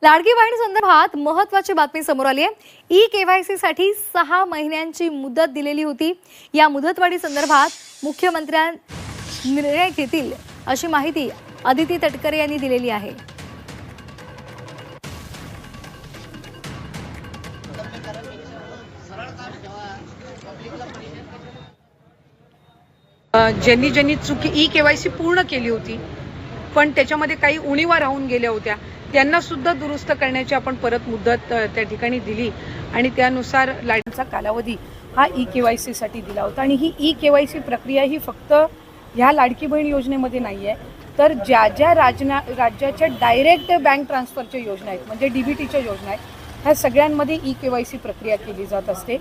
लाडकी बहीण संदर्भात महत्त्वाची बातमी समोर आली आहे। ई-केवायसी साठी 6 महिन्यांची मुदत दिलेली होती। या मुदतवाढी संदर्भात मुख्यमंत्र्यांनी निर्णय घेतील अशी माहिती अदिती तटकरे यांनी दिलेली आहे। ज्यांनी चुकी ई-केवायसी पूर्ण केली होती पण त्याच्यामध्ये काही उणीवा राहून गेल्या होत्या त्यांना सुद्धा दुरुस्त करण्याची आपण परत मुदत त्या ठिकाणी दिली आणि त्यानुसार लाडकीचा कालावधी हा ई-केवायसी साठी दिला होता। आणि ही ई-केवायसी प्रक्रिया ही फक्त ह्या लाडकी बहीण योजनेमध्ये नाही आहे, तर ज्या राज्याच्या डायरेक्ट बँक ट्रान्सफरच्या योजना आहेत म्हणजे डीबीटीच्या योजना आहेत ह्या सगळ्यांमध्ये ई-केवायसी प्रक्रिया केली जात असते।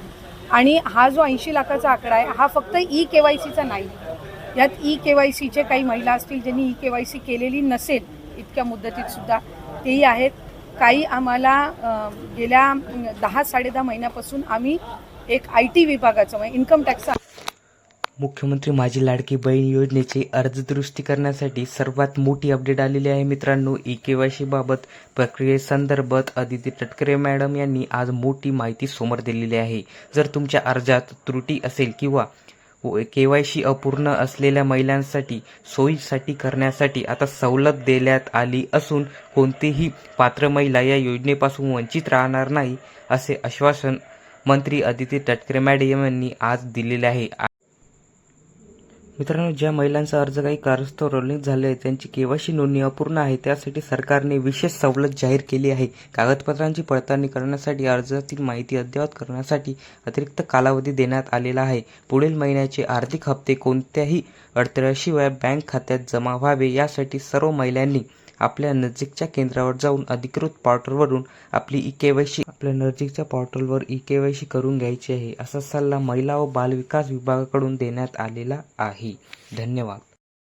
आणि हा जो 80 लाखाचा आकडा आहे हा फक्त ई-केवायसीचा नाही, यात ई-केवायसीचे काही महिला असतील ज्यांनी ई-केवायसी केलेली नसेल इतक्या मुदतीत सुद्धा तेही आहेत। काही आम्हाला गेल्या 10-10.5 महिन्यापासून आम्ही एक IT विभागाचं म्हणजे इन्कम टॅक्स मुख्यमंत्री माझी लाडकी बहीण योजनेची अर्ज दुरुस्ती करण्यासाठी सर्वात मोठी अपडेट आलेली आहे। मित्रांनो, ई-केवायसी बाबत प्रक्रियेसंदर्भात अदिती तटकरे मॅडम यांनी आज मोठी माहिती समोर दिलेली आहे। जर तुमच्या अर्जात त्रुटी असेल किंवा केवायसी अपूर्ण असलेल्या महिलांसाठी सोयीसाठी करण्यासाठी आता सवलत देण्यात आली असून कोणतीही पात्र महिला या योजनेपासून वंचित राहणार नाही असे आश्वासन मंत्री अदिती तटकरे मॅडम यांनी आज दिलेले आहे। मित्रांनो, ज्या महिलांचा अर्ज काही कारणास्तव रद्द झाले आहे त्यांची केवायसी नोंदणी अपूर्ण आहे त्यासाठी सरकारने विशेष सवलत जाहीर केली आहे। कागदपत्रांची पडताळणी करण्यासाठी अर्जातील माहिती अद्ययावत करण्यासाठी अतिरिक्त कालावधी देण्यात आलेला आहे। पुढील महिन्याचे आर्थिक हप्ते कोणत्याही अडथळ्याशिवाय बँक खात्यात जमा व्हावे यासाठी सर्व महिलांनी आपल्या नजीकच्या केंद्रावर जाऊन अधिकृत पोर्टलवरून आपल्या नजीकच्या पोर्टलवर ई-केवायसी करून घ्यायची आहे असा सल्ला महिला व बाल विकास विभागाकडून देण्यात आलेला आहे। धन्यवाद।